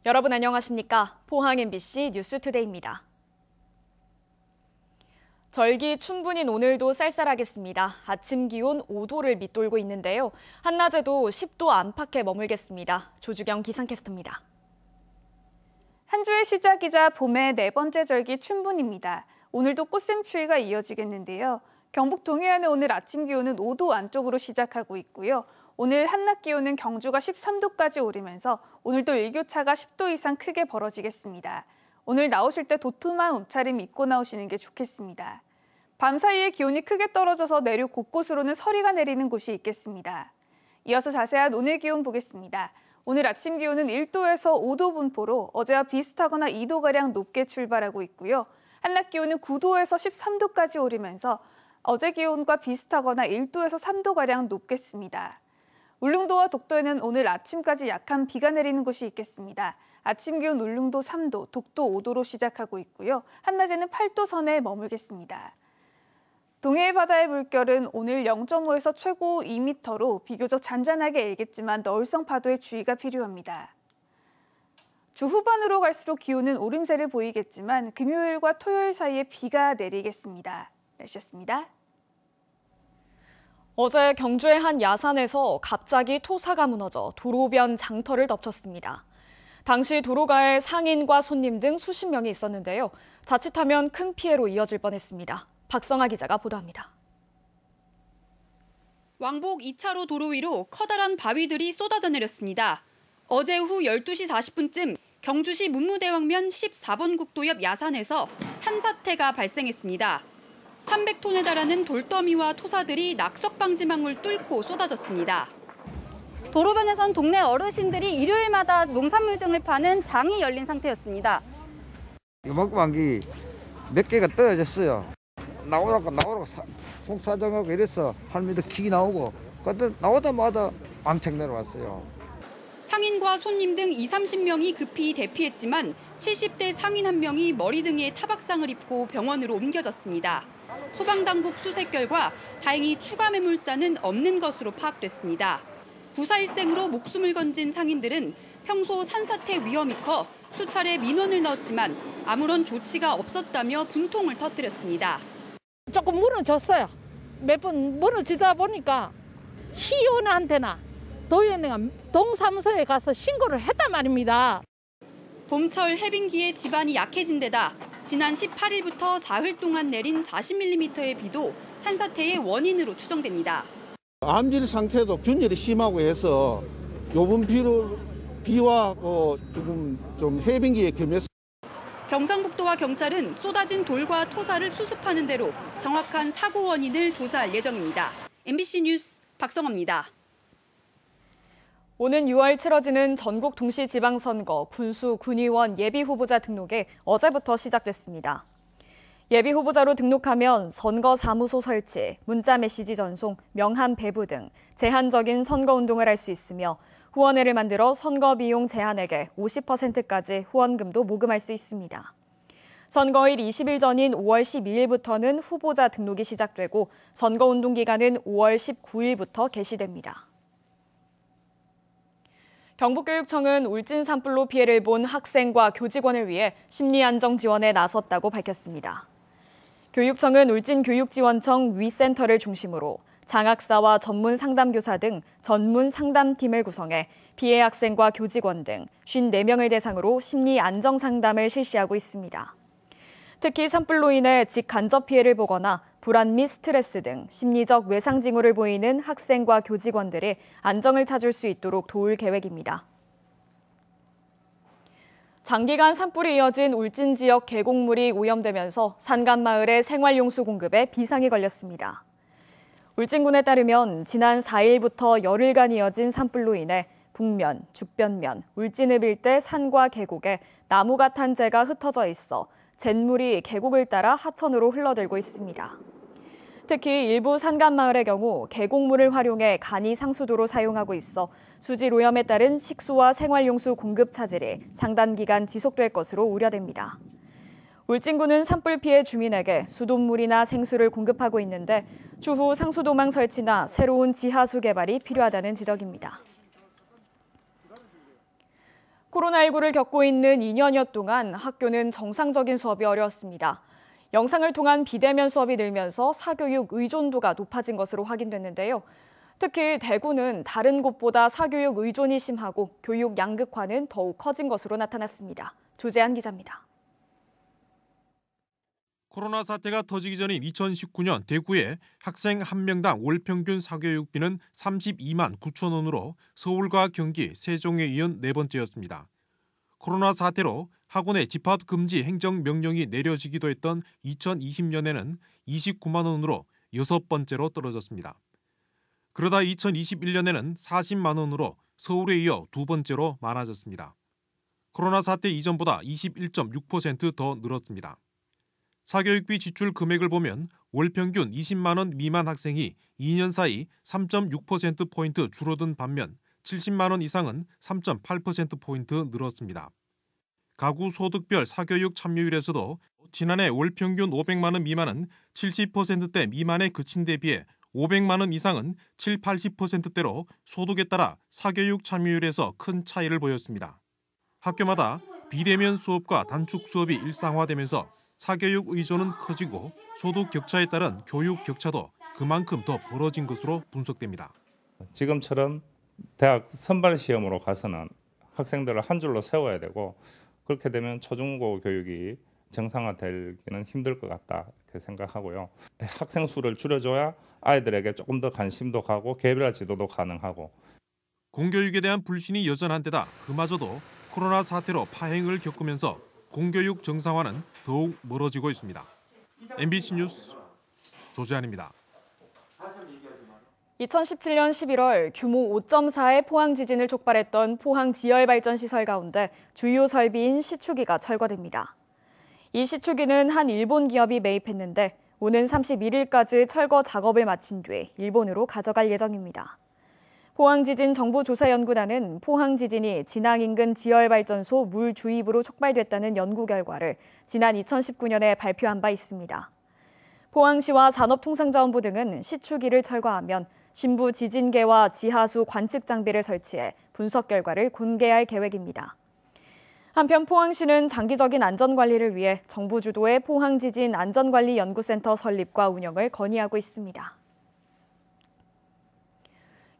여러분 안녕하십니까? 포항 MBC 뉴스투데이입니다. 절기 춘분인 오늘도 쌀쌀하겠습니다. 아침 기온 5도를 밑돌고 있는데요. 한낮에도 10도 안팎에 머물겠습니다. 조주경 기상캐스터입니다. 한 주의 시작이자 봄의 네 번째 절기 춘분입니다. 오늘도 꽃샘추위가 이어지겠는데요. 경북 동해안의 오늘 아침 기온은 5도 안쪽으로 시작하고 있고요. 오늘 한낮 기온은 경주가 13도까지 오르면서 오늘도 일교차가 10도 이상 크게 벌어지겠습니다. 오늘 나오실 때 도톰한 옷차림 입고 나오시는 게 좋겠습니다. 밤 사이에 기온이 크게 떨어져서 내륙 곳곳으로는 서리가 내리는 곳이 있겠습니다. 이어서 자세한 오늘 기온 보겠습니다. 오늘 아침 기온은 1도에서 5도 분포로 어제와 비슷하거나 2도가량 높게 출발하고 있고요. 한낮 기온은 9도에서 13도까지 오르면서 어제 기온과 비슷하거나 1도에서 3도가량 높겠습니다. 울릉도와 독도에는 오늘 아침까지 약한 비가 내리는 곳이 있겠습니다. 아침 기온 울릉도 3도, 독도 5도로 시작하고 있고요. 한낮에는 8도 선에 머물겠습니다. 동해의 바다의 물결은 오늘 0.5에서 최고 2m로 비교적 잔잔하게 일겠지만 너울성 파도에 주의가 필요합니다. 주 후반으로 갈수록 기온은 오름세를 보이겠지만 금요일과 토요일 사이에 비가 내리겠습니다. 날씨였습니다. 어제 경주의 한 야산에서 갑자기 토사가 무너져 도로변 장터를 덮쳤습니다. 당시 도로가에 상인과 손님 등 수십 명이 있었는데요. 자칫하면 큰 피해로 이어질 뻔했습니다. 박성아 기자가 보도합니다. 왕복 2차로 도로 위로 커다란 바위들이 쏟아져 내렸습니다. 어제 오후 12시 40분쯤 경주시 문무대왕면 14번 국도 옆 야산에서 산사태가 발생했습니다. 300톤에 달하는 돌더미와 토사들이 낙석방지망을 뚫고 쏟아졌습니다. 도로변에선 동네 어르신들이 일요일마다 농산물 등을 파는 장이 열린 상태였습니다. 이만큼 한 게 몇 개가 떨어졌어요. 나오라고 속사정하고 이래서 할머니도 킥이 나오고 그때 나오다마다 왕창 내려왔어요. 상인과 손님 등 20-30명이 급히 대피했지만 70대 상인 한 명이 머리 등에 타박상을 입고 병원으로 옮겨졌습니다. 소방당국 수색 결과 다행히 추가 매물자는 없는 것으로 파악됐습니다. 구사일생으로 목숨을 건진 상인들은 평소 산사태 위험이 커 수차례 민원을 넣었지만 아무런 조치가 없었다며 분통을 터뜨렸습니다. 조금 무너졌어요. 몇 번 무너지다 보니까 시의원한테나 도의원회가 동사무소에 가서 신고를 했단 말입니다. 봄철 해빙기에 지반이 약해진 데다 지난 18일부터 사흘 동안 내린 40mm의 비도 산사태의 원인으로 추정됩니다. 암질 상태도 균열이 심하고 해서 요번 비와 조금 좀 해빙기에 겸해서 경상북도와 경찰은 쏟아진 돌과 토사를 수습하는 대로 정확한 사고 원인을 조사할 예정입니다. MBC 뉴스 박성아입니다. 오는 6월 치러지는 전국 동시지방선거 군수 군의원 예비후보자 등록이 어제부터 시작됐습니다. 예비후보자로 등록하면 선거사무소 설치, 문자메시지 전송, 명함 배부 등 제한적인 선거운동을 할 수 있으며 후원회를 만들어 선거비용 제한액의 50%까지 후원금도 모금할 수 있습니다. 선거일 20일 전인 5월 12일부터는 후보자 등록이 시작되고 선거운동 기간은 5월 19일부터 개시됩니다. 경북교육청은 울진 산불로 피해를 본 학생과 교직원을 위해 심리안정 지원에 나섰다고 밝혔습니다. 교육청은 울진교육지원청 위센터를 중심으로 장학사와 전문 상담교사 등 전문 상담팀을 구성해 피해 학생과 교직원 등 54명을 대상으로 심리 안정 상담을 실시하고 있습니다. 특히 산불로 인해 직간접 피해를 보거나 불안 및 스트레스 등 심리적 외상 징후를 보이는 학생과 교직원들이 안정을 찾을 수 있도록 도울 계획입니다. 장기간 산불이 이어진 울진 지역 계곡물이 오염되면서 산간마을의 생활용수 공급에 비상이 걸렸습니다. 울진군에 따르면 지난 4일부터 열흘간 이어진 산불로 인해 북면, 죽변면, 울진읍 일대 산과 계곡에 나무가 탄 재가 흩어져 있어 잿물이 계곡을 따라 하천으로 흘러들고 있습니다. 특히 일부 산간마을의 경우 계곡물을 활용해 간이 상수도로 사용하고 있어 수질 오염에 따른 식수와 생활용수 공급 차질이 상당 기간 지속될 것으로 우려됩니다. 울진군은 산불 피해 주민에게 수돗물이나 생수를 공급하고 있는데 추후 상수도망 설치나 새로운 지하수 개발이 필요하다는 지적입니다. 코로나19를 겪고 있는 2년여 동안 학교는 정상적인 수업이 어려웠습니다. 영상을 통한 비대면 수업이 늘면서 사교육 의존도가 높아진 것으로 확인됐는데요. 특히 대구는 다른 곳보다 사교육 의존이 심하고 교육 양극화는 더욱 커진 것으로 나타났습니다. 조재한 기자입니다. 코로나 사태가 터지기 전인 2019년 대구에 학생 한 명당 월 평균 사교육비는 32만 9천 원으로 서울과 경기, 세종에 이은 네 번째였습니다. 코로나 사태로 학원의 집합 금지 행정명령이 내려지기도 했던 2020년에는 29만 원으로 여섯 번째로 떨어졌습니다. 그러다 2021년에는 40만 원으로 서울에 이어 두 번째로 많아졌습니다. 코로나 사태 이전보다 21.6% 더 늘었습니다. 사교육비 지출 금액을 보면 월 평균 20만 원 미만 학생이 2년 사이 3.6%포인트 줄어든 반면 70만 원 이상은 3.8%포인트 늘었습니다. 가구 소득별 사교육 참여율에서도 지난해 월 평균 500만 원 미만은 70%대 미만에 그친 데 비해 500만 원 이상은 7, 80%대로 소득에 따라 사교육 참여율에서 큰 차이를 보였습니다. 학교마다 비대면 수업과 단축 수업이 일상화되면서 사교육 의존은 커지고 소득 격차에 따른 교육 격차도 그만큼 더 벌어진 것으로 분석됩니다. 지금처럼 대학 선발 시험으로 가서는 학생들을 한 줄로 세워야 되고 그렇게 되면 초중고 교육이 정상화되기는 힘들 것 같다 이렇게 생각하고요. 학생 수를 줄여줘야 아이들에게 조금 더 관심도 가고 개별 지도도 가능하고. 공교육에 대한 불신이 여전한 데다 그마저도 코로나 사태로 파행을 겪으면서 공교육 정상화는 더욱 멀어지고 있습니다. MBC 뉴스 조재한입니다. 2017년 11월 규모 5.4의 포항 지진을 촉발했던 포항 지열발전시설 가운데 주요 설비인 시추기가 철거됩니다. 이 시추기는 한 일본 기업이 매입했는데 오는 31일까지 철거 작업을 마친 뒤 일본으로 가져갈 예정입니다. 포항지진정보조사연구단은 포항 지진이 진앙 인근 지열발전소 물 주입으로 촉발됐다는 연구 결과를 지난 2019년에 발표한 바 있습니다. 포항시와 산업통상자원부 등은 시추기를 철거하면 신부 지진계와 지하수 관측 장비를 설치해 분석 결과를 공개할 계획입니다. 한편 포항시는 장기적인 안전관리를 위해 정부 주도의 포항지진 안전관리연구센터 설립과 운영을 건의하고 있습니다.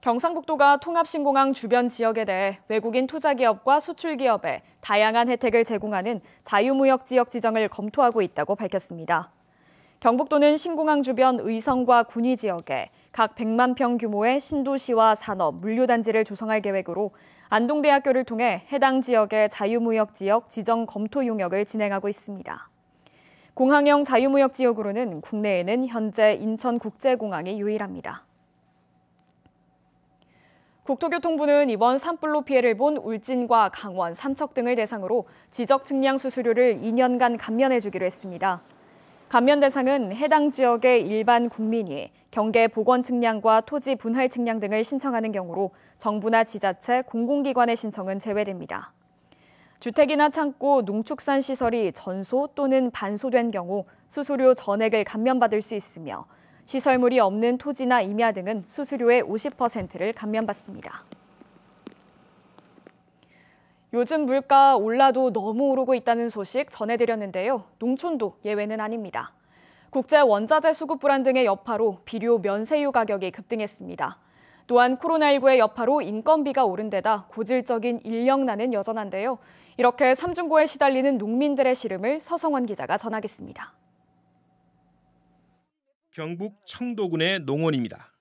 경상북도가 통합신공항 주변 지역에 대해 외국인 투자기업과 수출기업에 다양한 혜택을 제공하는 자유무역지역 지정을 검토하고 있다고 밝혔습니다. 경북도는 신공항 주변 의성과 군위 지역에 각 100만 평 규모의 신도시와 산업, 물류단지를 조성할 계획으로 안동대학교를 통해 해당 지역의 자유무역지역 지정 검토 용역을 진행하고 있습니다. 공항형 자유무역지역으로는 국내에는 현재 인천국제공항이 유일합니다. 국토교통부는 이번 산불로 피해를 본 울진과 강원, 삼척 등을 대상으로 지적 측량 수수료를 2년간 감면해주기로 했습니다. 감면 대상은 해당 지역의 일반 국민이 경계 보건 측량과 토지 분할 측량 등을 신청하는 경우로 정부나 지자체, 공공기관의 신청은 제외됩니다. 주택이나 창고, 농축산 시설이 전소 또는 반소된 경우 수수료 전액을 감면받을 수 있으며 시설물이 없는 토지나 임야 등은 수수료의 50%를 감면받습니다. 요즘 물가 올라도 너무 오르고 있다는 소식 전해드렸는데요. 농촌도 예외는 아닙니다. 국제 원자재 수급 불안 등의 여파로 비료, 면세유 가격이 급등했습니다. 또한 코로나19의 여파로 인건비가 오른 데다 고질적인 인력난은 여전한데요. 이렇게 삼중고에 시달리는 농민들의 시름을 서성원 기자가 전하겠습니다. 경북 청도군의 농원입니다.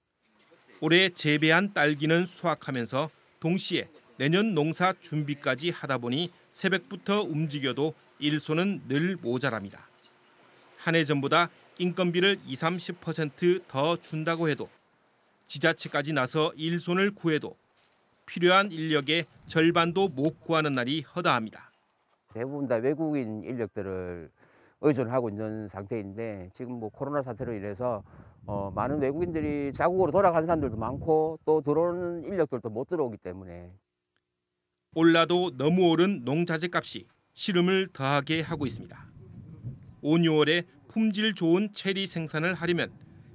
올해 재배한 딸기는 수확하면서 동시에 내년 농사 준비까지 하다 보니 새벽부터 움직여도 일손은 늘 모자랍니다. 한 해 전보다 인건비를 20, 30% 더 준다고 해도 지자체까지 나서 일손을 구해도 필요한 인력의 절반도 못 구하는 날이 허다합니다. 대부분 다 외국인 인력들을 의존하고 있는 상태인데 지금 뭐 코로나 사태로 인해서 많은 외국인들이 자국으로 돌아간 사람들도 많고 또 들어오는 인력들도 못 들어오기 때문에 올라도 너무 오른 농자재 값이 시름을 더하게 하고 있습니다. 5, 6월에 품질 좋은 체리 생산을 하려면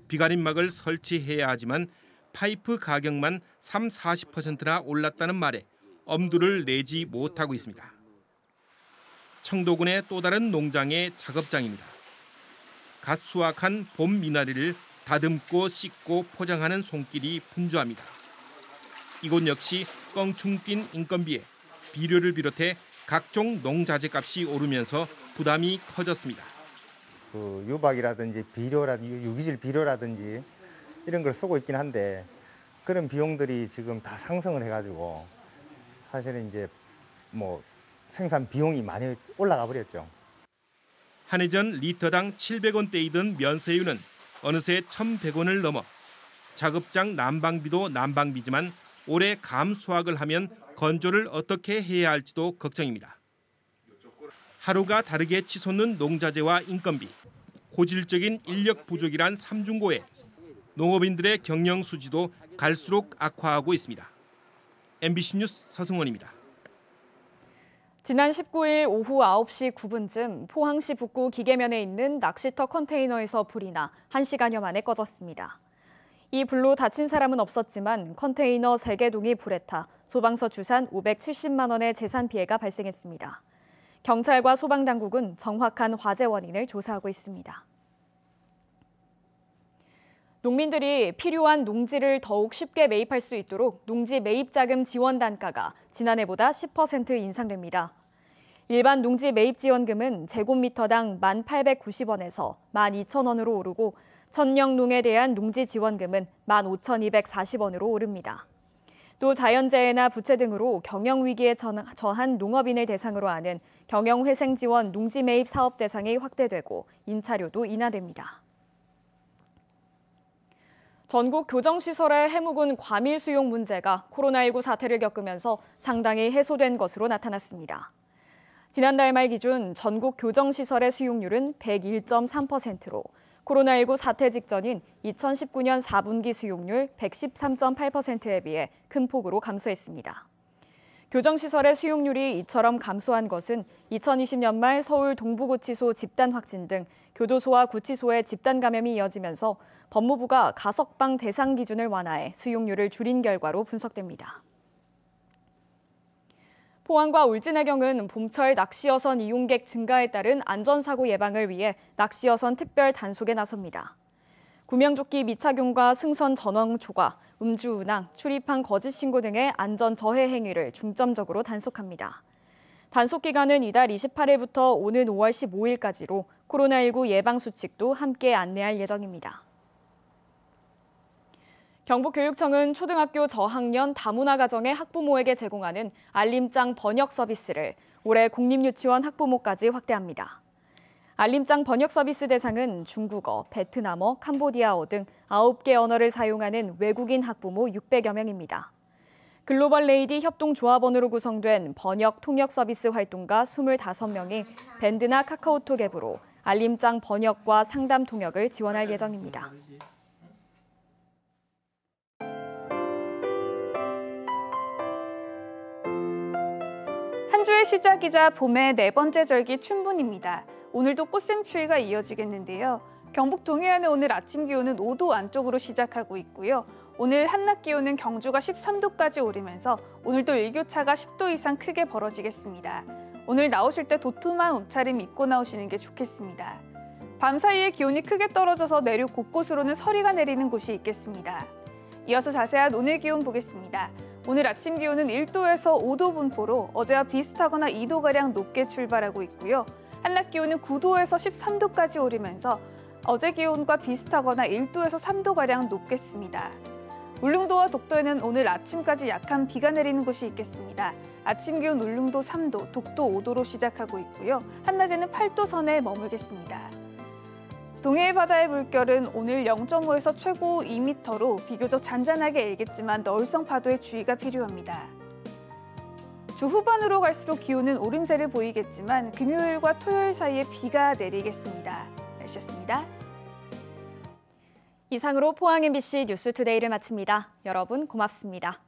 비가림막을 설치해야 하지만 파이프 가격만 30, 40%나 올랐다는 말에 엄두를 내지 못하고 있습니다. 청도군의 또 다른 농장의 작업장입니다. 갓 수확한 봄 미나리를 다듬고 씻고 포장하는 손길이 분주합니다. 이곳 역시 껑충 뛴 인건비에 비료를 비롯해 각종 농자재 값이 오르면서 부담이 커졌습니다. 그 유박이라든지 비료라든지 유기질 비료라든지 이런 걸 쓰고 있긴 한데 그런 비용들이 지금 다 상승을 해가지고 사실은 이제 뭐 생산 비용이 많이 올라가 버렸죠. 한 해 전 리터당 700원대이던 면세유는 어느새 1,100원을 넘어 작업장 난방비도 난방비지만 올해 감 수확을 하면 건조를 어떻게 해야 할지도 걱정입니다. 하루가 다르게 치솟는 농자재와 인건비, 고질적인 인력 부족이란 삼중고에 농업인들의 경영 수지도 갈수록 악화하고 있습니다. MBC 뉴스 서승원입니다. 지난 19일 오후 9시 9분쯤 포항시 북구 기계면에 있는 낚시터 컨테이너에서 불이 나 1시간여 만에 꺼졌습니다. 이 불로 다친 사람은 없었지만 컨테이너 3개 동이 불에 타 소방서 주산 570만 원의 재산 피해가 발생했습니다. 경찰과 소방당국은 정확한 화재 원인을 조사하고 있습니다. 농민들이 필요한 농지를 더욱 쉽게 매입할 수 있도록 농지 매입자금 지원 단가가 지난해보다 10% 인상됩니다. 일반 농지 매입 지원금은 제곱미터당 1,890원에서 12,000원으로 오르고 천령농에 대한 농지 지원금은 15,240원으로 오릅니다. 또 자연재해나 부채 등으로 경영위기에 처한 농업인을 대상으로 하는 경영회생지원 농지 매입 사업 대상이 확대되고 임차료도 인하됩니다. 전국 교정시설의 해묵은 과밀 수용 문제가 코로나19 사태를 겪으면서 상당히 해소된 것으로 나타났습니다. 지난달 말 기준 전국 교정시설의 수용률은 101.3%로 코로나19 사태 직전인 2019년 4분기 수용률 113.8%에 비해 큰 폭으로 감소했습니다. 교정시설의 수용률이 이처럼 감소한 것은 2020년 말 서울 동부구치소 집단 확진 등 교도소와 구치소의 집단 감염이 이어지면서 법무부가 가석방 대상 기준을 완화해 수용률을 줄인 결과로 분석됩니다. 포항과 울진해경은 봄철 낚시어선 이용객 증가에 따른 안전사고 예방을 위해 낚시어선 특별 단속에 나섭니다. 구명조끼 미착용과 승선 전원 초과, 음주운항, 출입항 거짓 신고 등의 안전 저해 행위를 중점적으로 단속합니다. 단속 기간은 이달 28일부터 오는 5월 15일까지로 코로나19 예방 수칙도 함께 안내할 예정입니다. 경북교육청은 초등학교 저학년 다문화 가정의 학부모에게 제공하는 알림장 번역 서비스를 올해 공립유치원 학부모까지 확대합니다. 알림장 번역 서비스 대상은 중국어, 베트남어, 캄보디아어 등 9개 언어를 사용하는 외국인 학부모 600여 명입니다. 글로벌 레이디 협동조합원으로 구성된 번역 통역 서비스 활동가 25명이 밴드나 카카오톡 앱으로 알림장 번역과 상담 통역을 지원할 예정입니다. 한 주의 시작이자 봄의 4번째 절기 춘분입니다. 오늘도 꽃샘추위가 이어지겠는데요. 경북 동해안의 오늘 아침 기온은 5도 안쪽으로 시작하고 있고요. 오늘 한낮 기온은 경주가 13도까지 오르면서 오늘도 일교차가 10도 이상 크게 벌어지겠습니다. 오늘 나오실 때 도톰한 옷차림 입고 나오시는 게 좋겠습니다. 밤사이에 기온이 크게 떨어져서 내륙 곳곳으로는 서리가 내리는 곳이 있겠습니다. 이어서 자세한 오늘 기온 보겠습니다. 오늘 아침 기온은 1도에서 5도 분포로 어제와 비슷하거나 2도가량 높게 출발하고 있고요. 한낮 기온은 9도에서 13도까지 오르면서 어제 기온과 비슷하거나 1도에서 3도가량 높겠습니다. 울릉도와 독도에는 오늘 아침까지 약한 비가 내리는 곳이 있겠습니다. 아침 기온 울릉도 3도, 독도 5도로 시작하고 있고요. 한낮에는 8도 선에 머물겠습니다. 동해의 바다의 물결은 오늘 0.5에서 최고 2m로 비교적 잔잔하게 일겠지만 너울성 파도에 주의가 필요합니다. 주 후반으로 갈수록 기온은 오름세를 보이겠지만 금요일과 토요일 사이에 비가 내리겠습니다. 날씨였습니다. 이상으로 포항 MBC 뉴스투데이를 마칩니다. 여러분 고맙습니다.